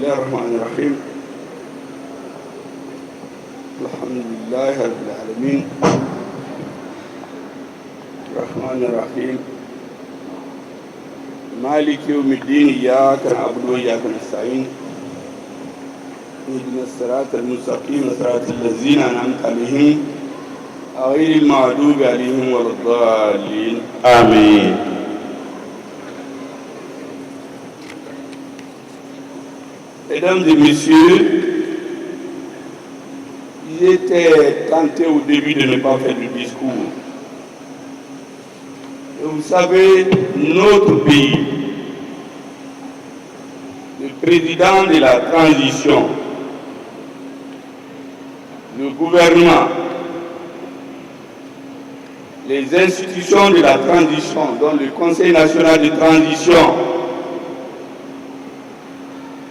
الله الرحمن الرحيم الحمد لله رب العالمين الرحمن الرحيم مالك يوم الدين إياك نعبد وإياك نستعين اهدنا الصراط المستقيم صراط الذين أنعمت عليهم غير المغضوب عليهم ولا الضالين آمين. Mesdames et messieurs, j'étais tenté au début de ne pas faire de discours. Et vous savez, notre pays, le président de la transition, le gouvernement, les institutions de la transition, dont le Conseil national de transition,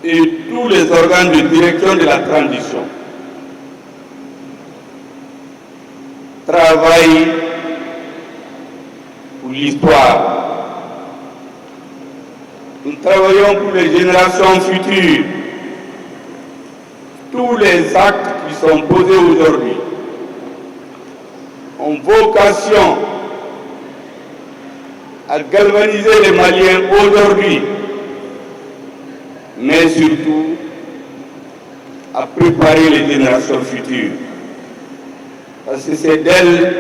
et tous les organes de direction de la transition travaillent pour l'histoire. Nous travaillons pour les générations futures. Tous les actes qui sont posés aujourd'hui ont vocation à galvaniser les Maliens aujourd'hui, mais surtout à préparer les générations futures. Parce que c'est d'elles,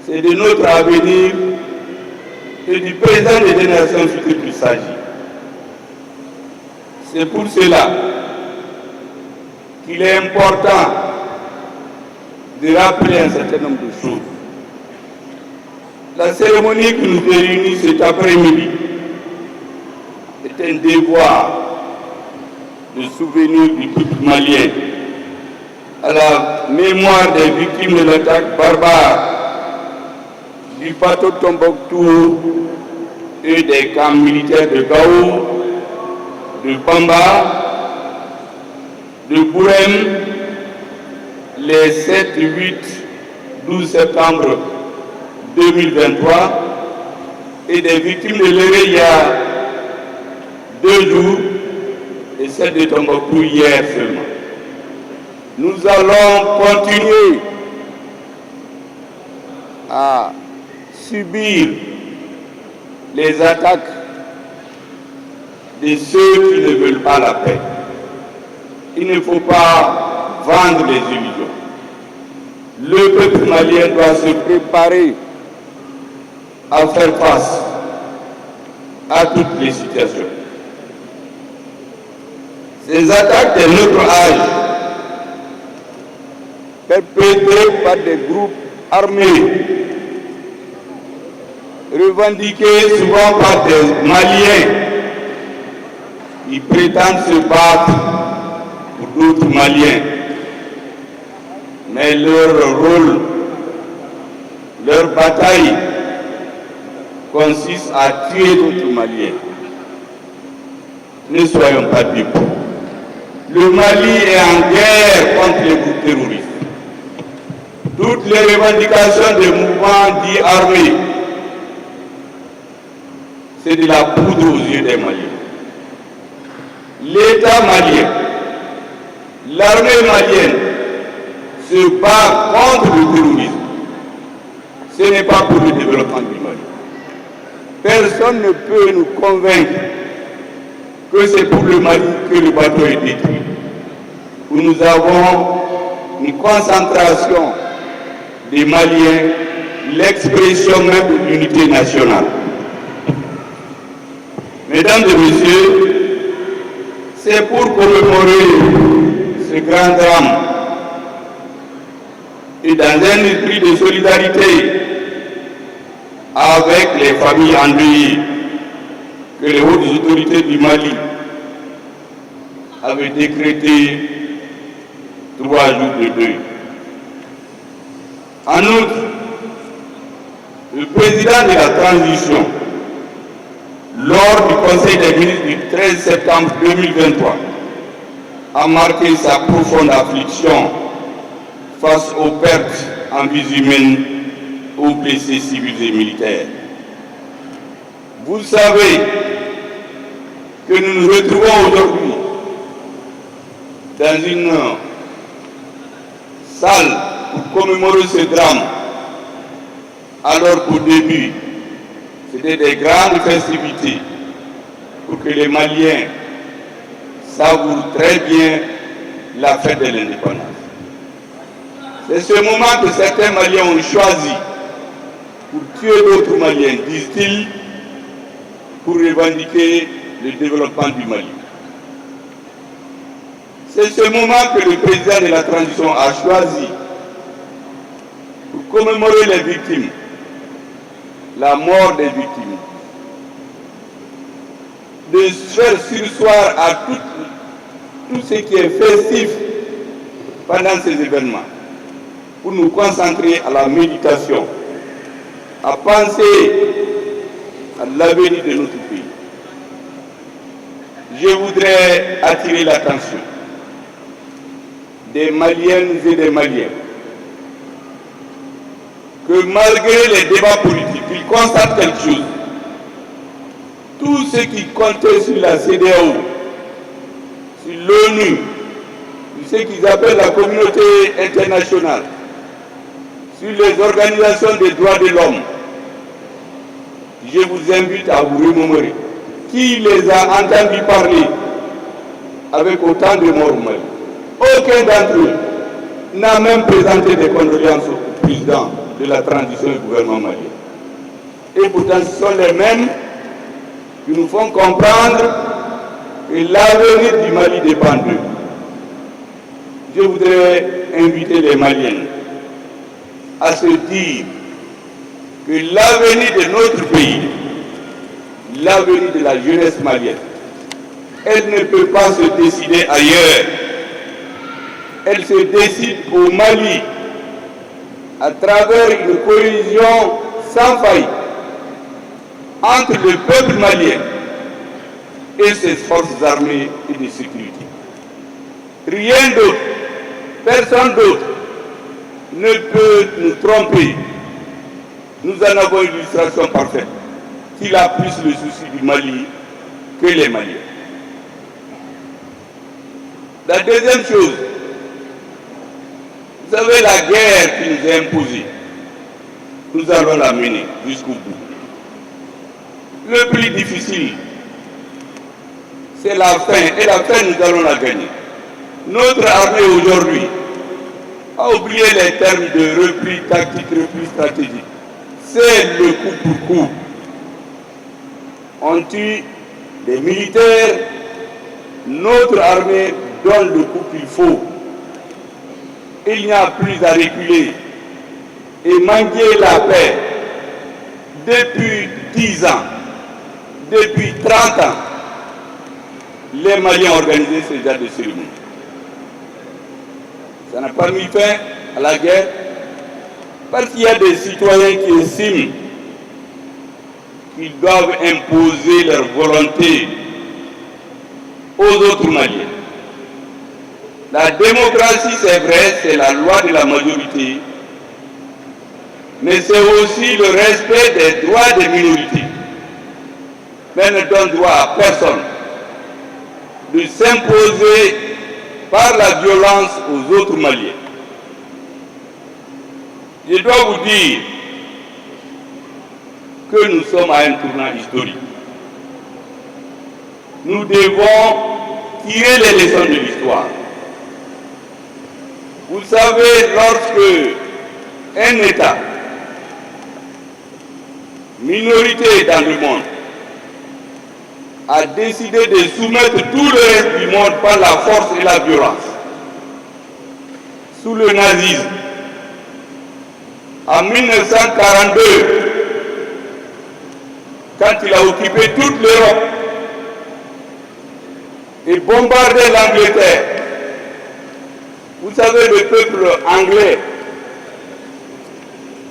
c'est de notre avenir et du présent des générations futures qu'il s'agit. C'est pour cela qu'il est important de rappeler un certain nombre de choses. La cérémonie qui nous réunit cet après-midi est un devoir de souvenir du peuple malien à la mémoire des victimes de l'attaque barbare du bateau de Tombouctou et des camps militaires de Gao, de Bamba, de Bourem, les 7, 8, 12 septembre 2023 et des victimes de l'Ereya 2 jours et celle de Tombouctou hier seulement. Nous allons continuer à subir les attaques de ceux qui ne veulent pas la paix. Il ne faut pas vendre les illusions. Le peuple malien doit se préparer à faire face à toutes les situations. Ces attaques de notre âge, perpétrées par des groupes armés, revendiquées souvent par des Maliens qui prétendent se battre pour d'autres Maliens. Mais leur rôle, leur bataille consiste à tuer d'autres Maliens. Ne soyons pas dupes. Le Mali est en guerre contre les groupes terroristes. Toutes les revendications des mouvements dits armés, c'est de la poudre aux yeux des Maliens. L'État malien, l'armée malienne se bat contre le terrorisme. Ce n'est pas pour le développement du Mali. Personne ne peut nous convaincre que c'est pour le Mali que le bateau est détruit. Où nous avons une concentration des Maliens, l'expression même de l'unité nationale. Mesdames et messieurs, c'est pour commémorer ce grand drame et dans un esprit de solidarité avec les familles endeuillées que les hautes autorités du Mali avaient décrété 3 jours de deuil. En outre, le président de la transition, lors du Conseil des ministres du 13 septembre 2023, a marqué sa profonde affliction face aux pertes en vies humaines, aux blessés civils et militaires. Vous savez que nous nous retrouvons aujourd'hui dans une salle pour commémorer ce drame, alors qu'au début, c'était des grandes festivités pour que les Maliens savourent très bien la fête de l'indépendance. C'est ce moment que certains Maliens ont choisi pour tuer d'autres Maliens, disent-ils, pour revendiquer le développement du Mali. C'est ce moment que le président de la transition a choisi pour commémorer les victimes, la mort des victimes, de faire sursoir à tout ce qui est festif pendant ces événements, pour nous concentrer à la méditation, à penser à l'avenir de notre pays. Je voudrais attirer l'attention des Maliennes et des Maliens que malgré les débats politiques, ils constatent quelque chose. Tout ce qui comptait sur la CEDEAO, sur l'ONU, sur ce qu'ils appellent la communauté internationale, sur les organisations des droits de l'homme, je vous invite à vous remémorer. Qui les a entendus parler avec autant de morts au Mali? Aucun d'entre eux n'a même présenté des condoléances au président de la transition du gouvernement malien. Et pourtant, ce sont les mêmes qui nous font comprendre que l'avenir du Mali dépend d'eux. Je voudrais inviter les Maliens à se dire que l'avenir de notre pays, l'avenir de la jeunesse malienne, elle ne peut pas se décider ailleurs. Elle se décide au Mali à travers une cohésion sans faille entre le peuple malien et ses forces armées et de sécurité. Rien d'autre, personne d'autre ne peut nous tromper. Nous en avons une illustration parfaite, qu'il a plus le souci du Mali que les Maliens. La deuxième chose, vous savez, la guerre qui nous est imposée, nous allons la mener jusqu'au bout. Le plus difficile, c'est la fin, et la fin, nous allons la gagner. Notre armée aujourd'hui a oublié les termes de repli tactique, repli stratégique. C'est le coup pour coup. On tue des militaires, notre armée donne le coup qu'il faut. Il n'y a plus à reculer et manquer la paix. Depuis 10 ans, depuis 30 ans, les Maliens ont organisé ce genre de cérémonie. Ça n'a pas mis fin à la guerre parce qu'il y a des citoyens qui estiment qu'ils doivent imposer leur volonté aux autres Maliens. La démocratie, c'est vrai, c'est la loi de la majorité, mais c'est aussi le respect des droits des minorités. Mais ne donne droit à personne de s'imposer par la violence aux autres Maliens. Je dois vous dire que nous sommes à un tournant historique. Nous devons tirer les leçons de l'histoire. Vous savez, lorsque un État, minorité dans le monde, a décidé de soumettre tout le reste du monde par la force et la violence, sous le nazisme, en 1942, quand il a occupé toute l'Europe et bombardé l'Angleterre, vous savez, le peuple anglais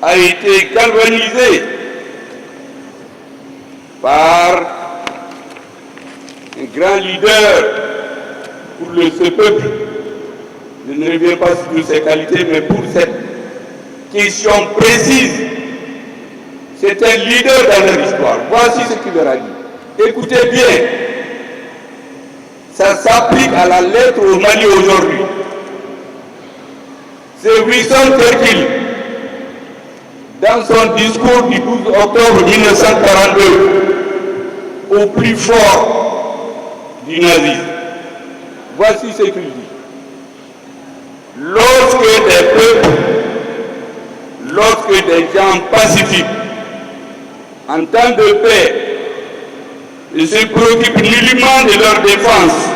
a été galvanisé par un grand leader pour ce peuple. Je ne reviens pas sur ses qualités, mais pour cette question précise, c'est un leader dans leur histoire. Voici ce qu'il leur a dit. Écoutez bien. Ça s'applique à la lettre au Mali aujourd'hui. C'est Winston Churchill, dans son discours du 12 octobre 1942, au plus fort du nazisme. Voici ce qu'il dit. Lorsque des peuples, lorsque des gens pacifiques, en temps de paix, ne se préoccupent nullement de leur défense,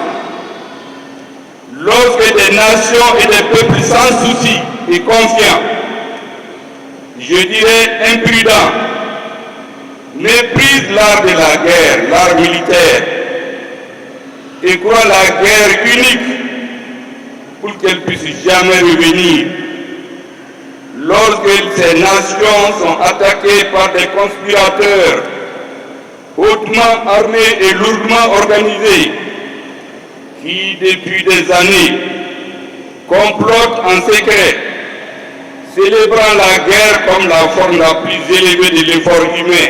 lorsque des nations et des peuples sans souci et confiants, je dirais imprudents, méprisent l'art de la guerre, l'art militaire, et croient la guerre unique pour qu'elle puisse jamais revenir. Lorsque ces nations sont attaquées par des conspirateurs hautement armés et lourdement organisés, qui depuis des années complotent en secret, célébrant la guerre comme la forme la plus élevée de l'effort humain,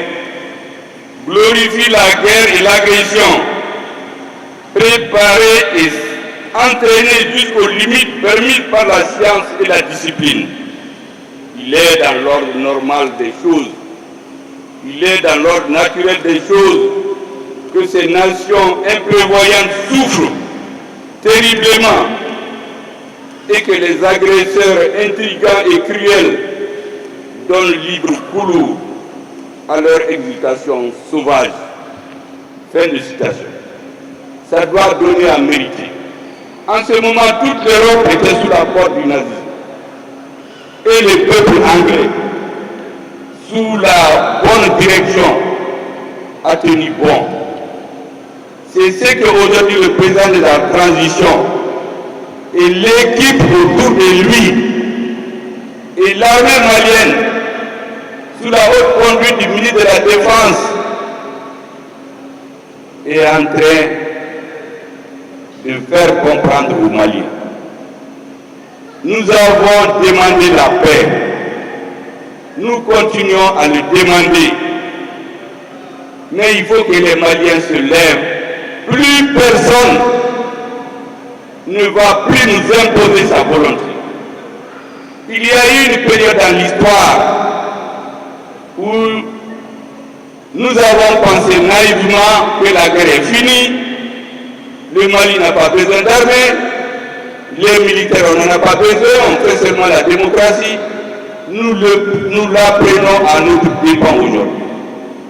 glorifient la guerre et l'agression, préparés et entraînés jusqu'aux limites permises par la science et la discipline. Il est dans l'ordre normal des choses, il est dans l'ordre naturel des choses que ces nations imprévoyantes souffrent terriblement et que les agresseurs intrigants et cruels donnent libre cours à leur exultation sauvage. Fin de citation. Ça doit donner à mériter. En ce moment, toute l'Europe était sous la porte du nazisme. Et le peuple anglais, sous la bonne direction, a tenu bon. C'est ce qu'aujourd'hui le président de la transition et l'équipe autour de lui et l'armée malienne, sous la haute conduite du ministre de la Défense, est en train de faire comprendre aux Maliens. Nous avons demandé la paix. Nous continuons à le demander. Mais il faut que les Maliens se lèvent. Plus personne ne va plus nous imposer sa volonté. Il y a eu une période dans l'histoire où nous avons pensé naïvement que la guerre est finie, le Mali n'a pas besoin d'armée, les militaires on n'en a pas besoin, on fait seulement la démocratie. Nous l'apprenons à notre dépens aujourd'hui.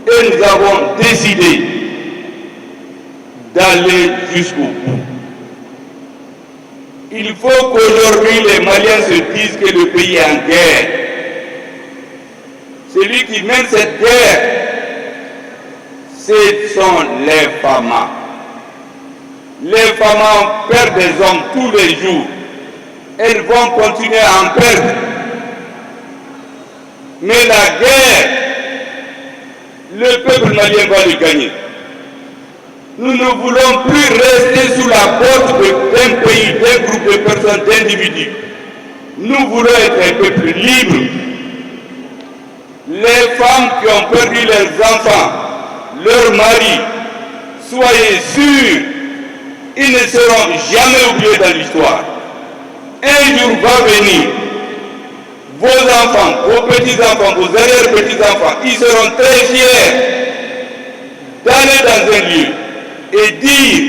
Et nous avons décidé d'aller jusqu'au bout. Il faut qu'aujourd'hui les Maliens se disent que le pays est en guerre. Celui qui mène cette guerre, ce sont les FAMA. Les FAMA perdent des hommes tous les jours. Elles vont continuer à en perdre. Mais la guerre, le peuple malien va le gagner. Nous ne voulons plus rester sous la porte d'un pays, d'un groupe de personnes, d'individus. Nous voulons être un peuple libre. Les femmes qui ont perdu leurs enfants, leurs maris, soyez sûrs, ils ne seront jamais oubliés dans l'histoire. Un jour va venir, vos enfants, vos petits-enfants, vos arrière-petits-enfants, ils seront très fiers d'aller dans un lieu et dire,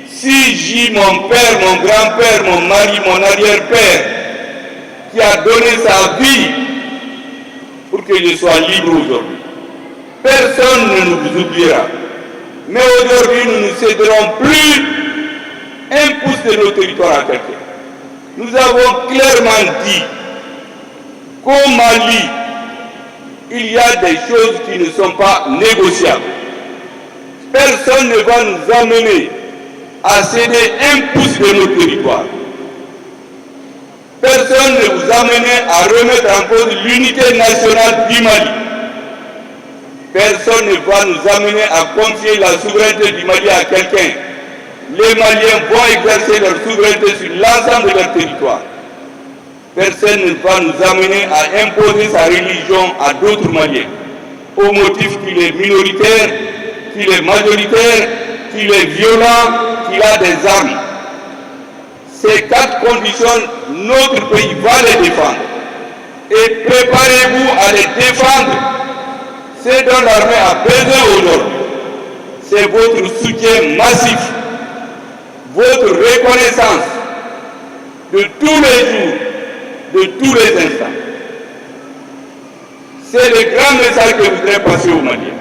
si j'ai mon père, mon grand-père, mon mari, mon arrière-père, qui a donné sa vie pour que je sois libre aujourd'hui, personne ne nous oubliera. Mais aujourd'hui, nous ne céderons plus un pouce de nos territoires à quelqu'un. Nous avons clairement dit qu'au Mali, il y a des choses qui ne sont pas négociables. Personne ne va nous amener à céder un pouce de nos territoires. Personne ne vous amène à remettre en cause l'unité nationale du Mali. Personne ne va nous amener à confier la souveraineté du Mali à quelqu'un. Les Maliens vont exercer leur souveraineté sur l'ensemble de leur territoire. Personne ne va nous amener à imposer sa religion à d'autres Maliens, au motif qu'il est minoritaire, qu'il est majoritaire, qu'il est violent, qu'il a des armes. Ces 4 conditions, notre pays va les défendre. Et préparez-vous à les défendre. Ce dont l'armée a besoin aujourd'hui, c'est votre soutien massif, votre reconnaissance de tous les jours, de tous les instants. C'est le grand message que je voudrais passer aux Maliens.